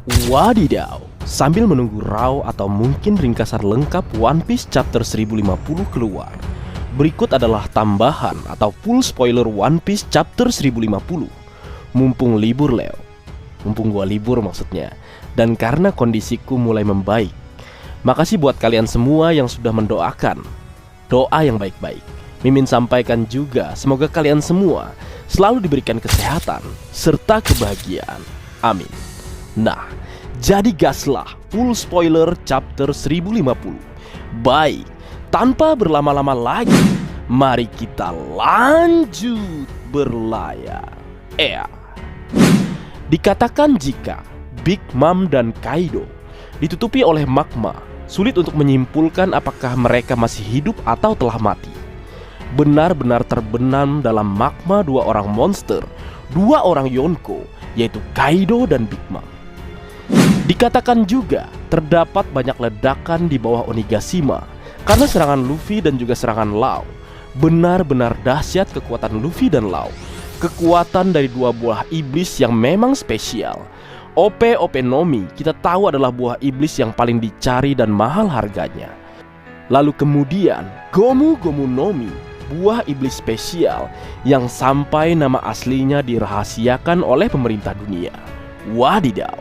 Wadidaw, sambil menunggu raw atau mungkin ringkasan lengkap One Piece chapter 1050 keluar, berikut adalah tambahan atau full spoiler One Piece chapter 1050. Mumpung libur Leo, mumpung gua libur maksudnya, dan karena kondisiku mulai membaik. Makasih buat kalian semua yang sudah mendoakan. Doa yang baik-baik Mimin sampaikan juga, semoga kalian semua selalu diberikan kesehatan serta kebahagiaan. Amin. Nah, jadi gaslah full spoiler chapter 1050. Baik, tanpa berlama-lama lagi, mari kita lanjut berlayar. Dikatakan jika Big Mom dan Kaido ditutupi oleh magma, sulit untuk menyimpulkan apakah mereka masih hidup atau telah mati. Benar-benar terbenam dalam magma dua orang monster, dua orang Yonko, yaitu Kaido dan Big Mom. Dikatakan juga terdapat banyak ledakan di bawah Onigashima karena serangan Luffy dan juga serangan Law. Benar-benar dahsyat kekuatan Luffy dan Law. Kekuatan dari dua buah iblis yang memang spesial. OP Nomi kita tahu adalah buah iblis yang paling dicari dan mahal harganya. Lalu kemudian Gomu Nomi, buah iblis spesial yang sampai nama aslinya dirahasiakan oleh pemerintah dunia. Wadidaw.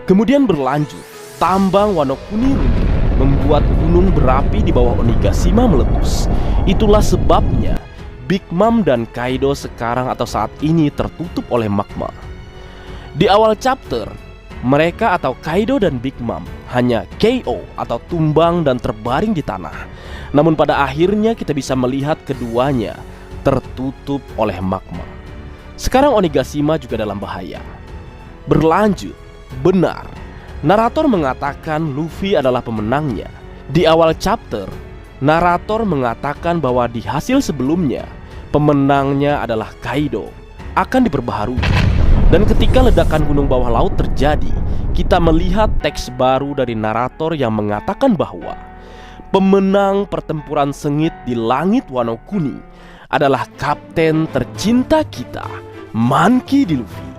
Kemudian berlanjut, tambang Wano Kuni runtuh, membuat gunung berapi di bawah Onigashima meletus. Itulah sebabnya Big Mom dan Kaido sekarang atau saat ini tertutup oleh magma. Di awal chapter, mereka atau Kaido dan Big Mom hanya KO atau tumbang dan terbaring di tanah. Namun pada akhirnya kita bisa melihat keduanya tertutup oleh magma. Sekarang Onigashima juga dalam bahaya. Berlanjut, benar, narator mengatakan Luffy adalah pemenangnya. Di awal chapter, narator mengatakan bahwa di hasil sebelumnya, pemenangnya adalah Kaido, akan diperbaharui. Dan ketika ledakan gunung bawah laut terjadi, kita melihat teks baru dari narator yang mengatakan bahwa pemenang pertempuran sengit di langit Wano Kuni adalah kapten tercinta kita, Monkey D. Luffy.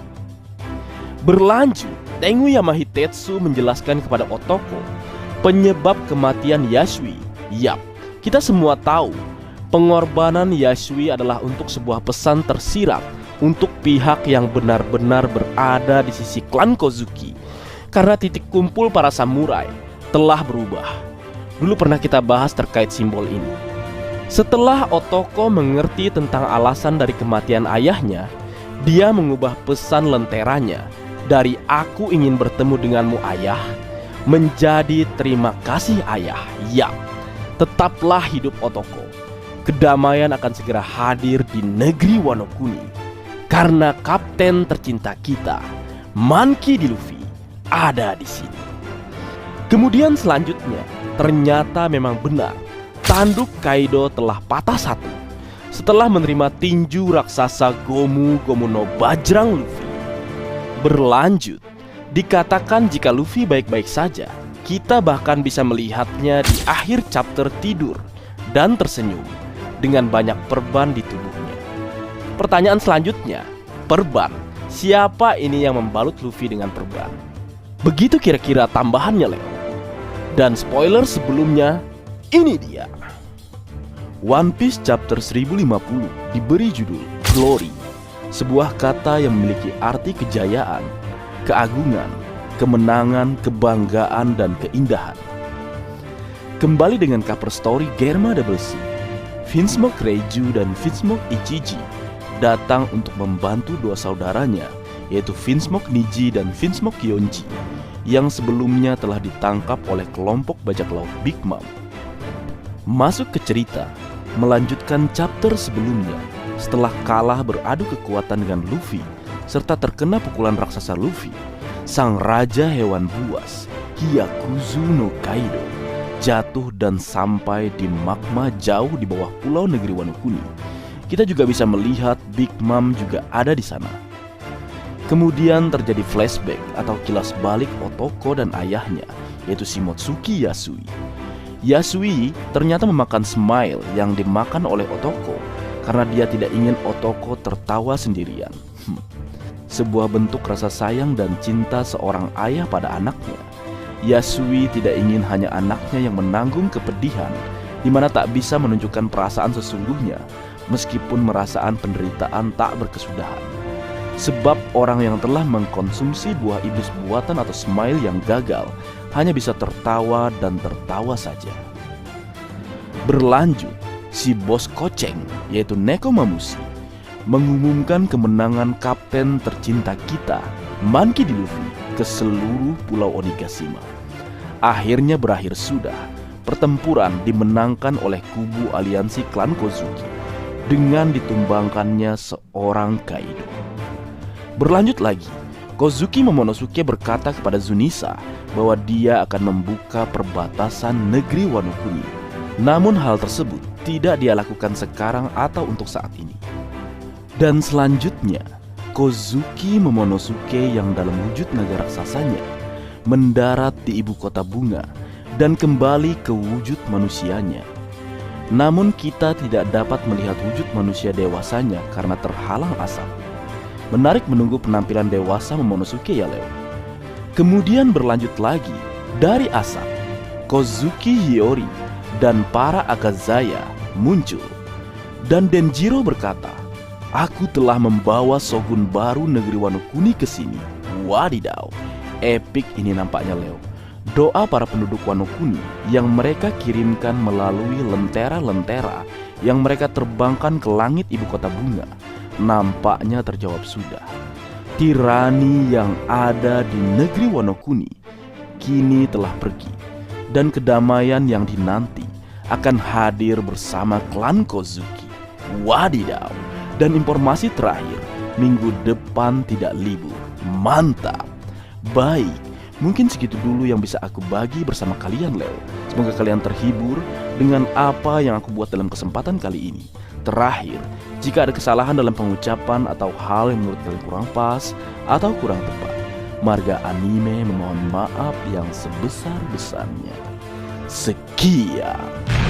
Berlanjut, Tengu Yamahitetsu menjelaskan kepada Otoko penyebab kematian Yasui. Yap, kita semua tahu pengorbanan Yasui adalah untuk sebuah pesan tersirat untuk pihak yang benar-benar berada di sisi klan Kozuki. Karena titik kumpul para samurai telah berubah. Dulu pernah kita bahas terkait simbol ini. Setelah Otoko mengerti tentang alasan dari kematian ayahnya, dia mengubah pesan lenteranya dari "Aku ingin bertemu denganmu ayah" menjadi "Terima kasih ayah". Yap, tetaplah hidup Otoko. Kedamaian akan segera hadir di negeri Wano Kuni karena kapten tercinta kita, Monkey D. Luffy, ada di sini. Kemudian selanjutnya, ternyata memang benar, tanduk Kaido telah patah satu setelah menerima tinju raksasa Gomu no Bajrang Luffy. Berlanjut, dikatakan jika Luffy baik-baik saja, kita bahkan bisa melihatnya di akhir chapter tidur dan tersenyum dengan banyak perban di tubuhnya. Pertanyaan selanjutnya, perban. Siapa ini yang membalut Luffy dengan perban? Begitu kira-kira tambahannya, Leo. Dan spoiler sebelumnya, ini dia. One Piece chapter 1050 diberi judul Glory, sebuah kata yang memiliki arti kejayaan, keagungan, kemenangan, kebanggaan, dan keindahan. Kembali dengan cover story Germa Double C, Vinsmoke Reiju dan Vinsmoke Ichiji datang untuk membantu dua saudaranya, yaitu Vinsmoke Niji dan Vinsmoke Yonji, yang sebelumnya telah ditangkap oleh kelompok bajak laut Big Mom. Masuk ke cerita, melanjutkan chapter sebelumnya. Setelah kalah beradu kekuatan dengan Luffy serta terkena pukulan raksasa Luffy, sang raja hewan buas Hyakuzu no Kaido jatuh dan sampai di magma jauh di bawah pulau negeri Wano Kuni. Kita juga bisa melihat Big Mom juga ada di sana. Kemudian terjadi flashback atau kilas balik Otoko dan ayahnya, yaitu Shimotsuki Yasui. Yasui ternyata memakan Smile yang dimakan oleh Otoko karena dia tidak ingin Otoko tertawa sendirian. sebuah bentuk rasa sayang dan cinta seorang ayah pada anaknya. Yasui tidak ingin hanya anaknya yang menanggung kepedihan, di mana tak bisa menunjukkan perasaan sesungguhnya, meskipun merasaan penderitaan tak berkesudahan. Sebab orang yang telah mengkonsumsi buah iblis buatan atau smile yang gagal hanya bisa tertawa dan tertawa saja. Berlanjut, si bos koceng yaitu Nekomamushi mengumumkan kemenangan kapten tercinta kita, Monkey D. Luffy, ke seluruh pulau Onigashima. Akhirnya berakhir sudah pertempuran dimenangkan oleh kubu aliansi klan Kozuki dengan ditumbangkannya seorang Kaido. Berlanjut lagi, Kozuki Momonosuke berkata kepada Zunisa bahwa dia akan membuka perbatasan negeri Wano Kuni. Namun hal tersebut tidak dia lakukan sekarang atau untuk saat ini. Dan selanjutnya, Kozuki Momonosuke yang dalam wujud naga raksasanya mendarat di ibu kota bunga dan kembali ke wujud manusianya. Namun kita tidak dapat melihat wujud manusia dewasanya karena terhalang asap. Menarik menunggu penampilan dewasa Momonosuke ya Leo. Kemudian berlanjut lagi, dari asap, Kozuki Hiyori dan para Akazaya muncul. Dan Denjiro berkata, "Aku telah membawa shogun baru negeri Wano Kuni ke sini." Wadidaw, epik ini nampaknya Leo. Doa para penduduk Wano Kuni yang mereka kirimkan melalui lentera-lentera yang mereka terbangkan ke langit ibu kota bunga nampaknya terjawab sudah. Tirani yang ada di negeri Wano Kuni kini telah pergi, dan kedamaian yang dinanti akan hadir bersama klan Kozuki. Wadidaw. Dan informasi terakhir, minggu depan tidak libur. Mantap. Baik, mungkin segitu dulu yang bisa aku bagi bersama kalian Leo. Semoga kalian terhibur dengan apa yang aku buat dalam kesempatan kali ini. Terakhir, jika ada kesalahan dalam pengucapan atau hal yang menurut kalian kurang pas atau kurang tepat, Marga Anime memohon maaf yang sebesar-besarnya. Sekian.